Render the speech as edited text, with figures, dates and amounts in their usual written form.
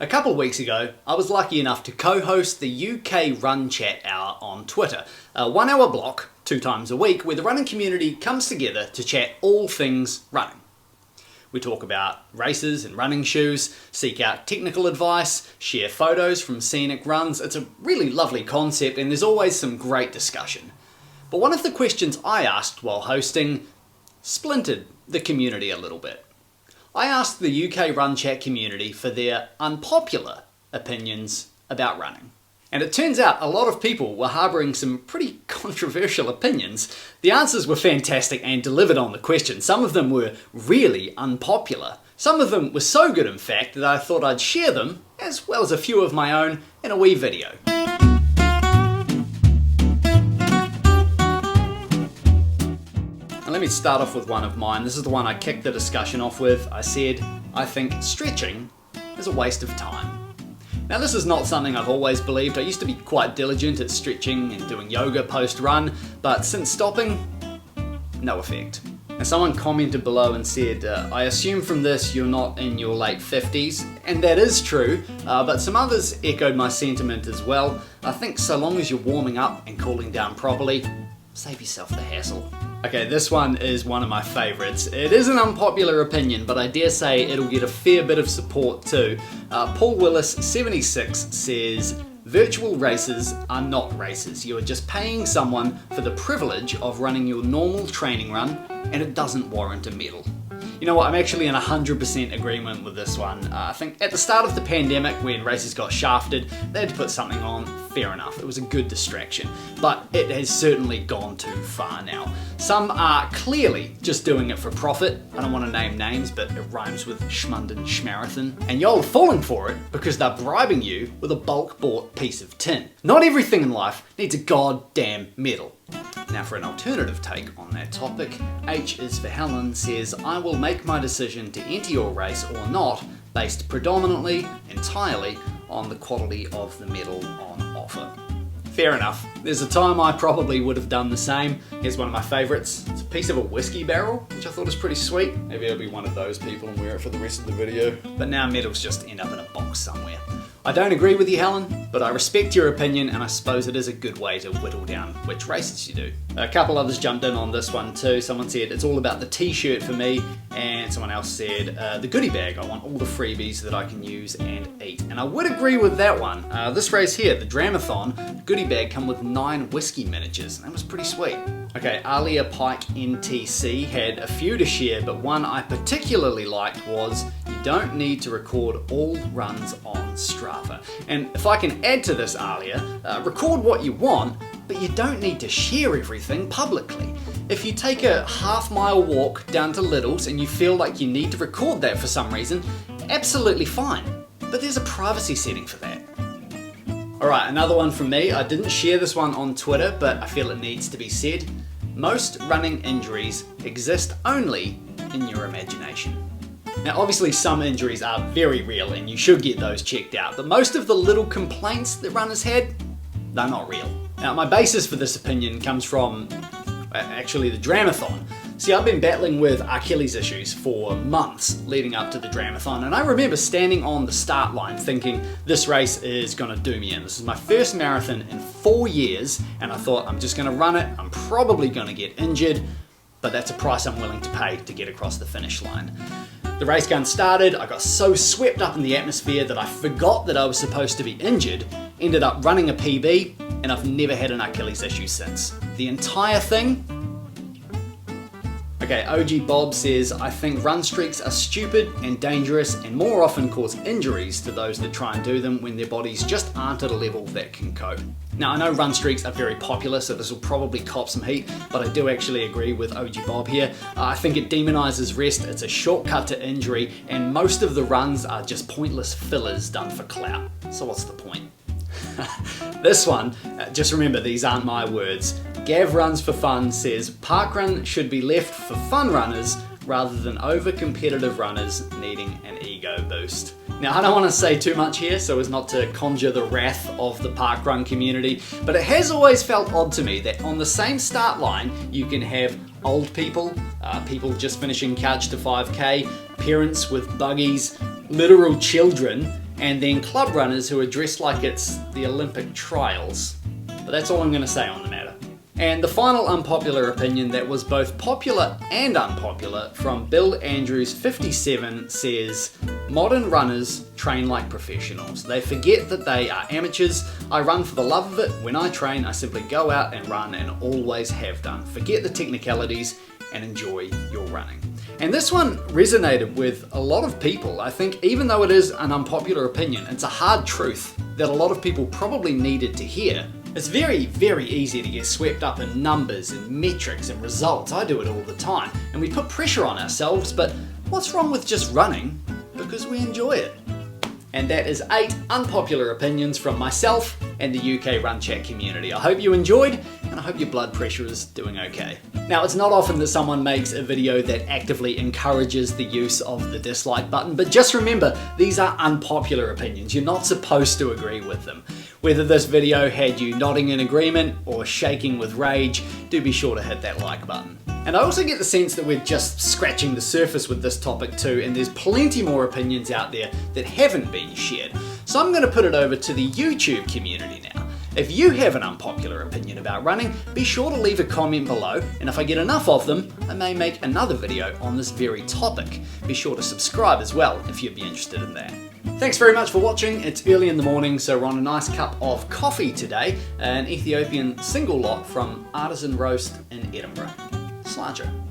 A couple of weeks ago, I was lucky enough to co-host the UK Run Chat Hour on Twitter, a 1 hour block, 2 times a week, where the running community comes together to chat all things running. We talk about races and running shoes, seek out technical advice, share photos from scenic runs. It's a really lovely concept and there's always some great discussion. But one of the questions I asked while hosting splintered the community a little bit. I asked the UK Run Chat community for their unpopular opinions about running. And it turns out a lot of people were harbouring some pretty controversial opinions. The answers were fantastic and delivered on the question. Some of them were really unpopular. Some of them were so good, in fact, that I thought I'd share them, as well as a few of my own, in a wee video. Let me start off with one of mine. This is the one I kicked the discussion off with. I said, I think stretching is a waste of time. Now this is not something I've always believed. I used to be quite diligent at stretching and doing yoga post-run, but since stopping, no effect. And someone commented below and said, I assume from this you're not in your late 50s, and that is true, but some others echoed my sentiment as well. I think so long as you're warming up and cooling down properly, save yourself the hassle. Okay, this one is one of my favourites. It is an unpopular opinion, but I dare say it'll get a fair bit of support too. Paul Willis, 76, says, virtual races are not races. You are just paying someone for the privilege of running your normal training run, and it doesn't warrant a medal. You know what, I'm actually in 100% agreement with this one. I think at the start of the pandemic, when races got shafted, they had to put something on, fair enough. It was a good distraction, but it has certainly gone too far now. Some are clearly just doing it for profit. I don't want to name names, but it rhymes with Schmunden Schmarathon. And y'all are falling for it because they're bribing you with a bulk bought piece of tin. Not everything in life needs a goddamn medal. Now for an alternative take on that topic, H is for Helen says, I will make my decision to enter your race or not based predominantly, entirely, on the quality of the medal on offer. Fair enough. There's a time I probably would have done the same. Here's one of my favourites. It's a piece of a whiskey barrel, which I thought was pretty sweet. Maybe I'll be one of those people and wear it for the rest of the video. But now medals just end up in a box somewhere. I don't agree with you, Helen, but I respect your opinion and I suppose it is a good way to whittle down which races you do. A couple others jumped in on this one too. Someone said it's all about the t-shirt for me, and someone else said the goodie bag. I want all the freebies that I can use and eat. And I would agree with that one. This race here, the Dramathon, the goodie bag come with 9 whiskey miniatures. That was pretty sweet. Okay, Alia Pike NTC had a few to share, but one I particularly liked was you don't need to record all runs on Strava. And if I can add to this, Alia, record what you want, but you don't need to share everything publicly. If you take a half-mile walk down to Lidl's and you feel like you need to record that for some reason, absolutely fine. But there's a privacy setting for that. Alright, another one from me. I didn't share this one on Twitter, but I feel it needs to be said. Most running injuries exist only in your imagination. Now obviously some injuries are very real and you should get those checked out, but most of the little complaints that runners had, they're not real. Now my basis for this opinion comes from actually the Dramathon. See, I've been battling with Achilles issues for months leading up to the Dramathon, and I remember standing on the start line thinking this race is gonna do me in. This is my first marathon in 4 years and I thought I'm just gonna run it, I'm probably gonna get injured, but that's a price I'm willing to pay to get across the finish line. The race gun started, I got so swept up in the atmosphere that I forgot that I was supposed to be injured, ended up running a PB, and I've never had an Achilles issue since. The entire thing. Okay, OG Bob says, I think run streaks are stupid and dangerous and more often cause injuries to those that try and do them when their bodies just aren't at a level that can cope. Now I know run streaks are very popular, so this will probably cop some heat, but I do actually agree with OG Bob here. I think it demonises rest, it's a shortcut to injury, and most of the runs are just pointless fillers done for clout. So what's the point? This one, just remember these aren't my words. Gav Runs for Fun says, parkrun should be left for fun runners rather than over-competitive runners needing an ego boost. Now I don't want to say too much here so as not to conjure the wrath of the parkrun community, but it has always felt odd to me that on the same start line you can have old people, people just finishing couch to 5k, parents with buggies, literal children, and then club runners who are dressed like it's the Olympic trials. But that's all I'm going to say on the matter. And the final unpopular opinion that was both popular and unpopular from Bill Andrews 57 says, modern runners train like professionals. They forget that they are amateurs. I run for the love of it. When I train, I simply go out and run and always have done. Forget the technicalities and enjoy your running. And this one resonated with a lot of people. I think even though it is an unpopular opinion, it's a hard truth that a lot of people probably needed to hear. It's very, very easy to get swept up in numbers and metrics and results. I do it all the time. And we put pressure on ourselves, but what's wrong with just running because we enjoy it? And that is 8 unpopular opinions from myself and the UK Run Chat community. I hope you enjoyed, and I hope your blood pressure is doing okay. Now, it's not often that someone makes a video that actively encourages the use of the dislike button, but just remember, these are unpopular opinions. You're not supposed to agree with them. Whether this video had you nodding in agreement or shaking with rage, do be sure to hit that like button. And I also get the sense that we're just scratching the surface with this topic too, and there's plenty more opinions out there that haven't been shared. So I'm going to put it over to the YouTube community now. If you have an unpopular opinion about running, be sure to leave a comment below, and if I get enough of them, I may make another video on this very topic. Be sure to subscribe as well if you'd be interested in that. Thanks very much for watching. It's early in the morning, so we're on a nice cup of coffee today, an Ethiopian single lot from Artisan Roast in Edinburgh. Sláinte.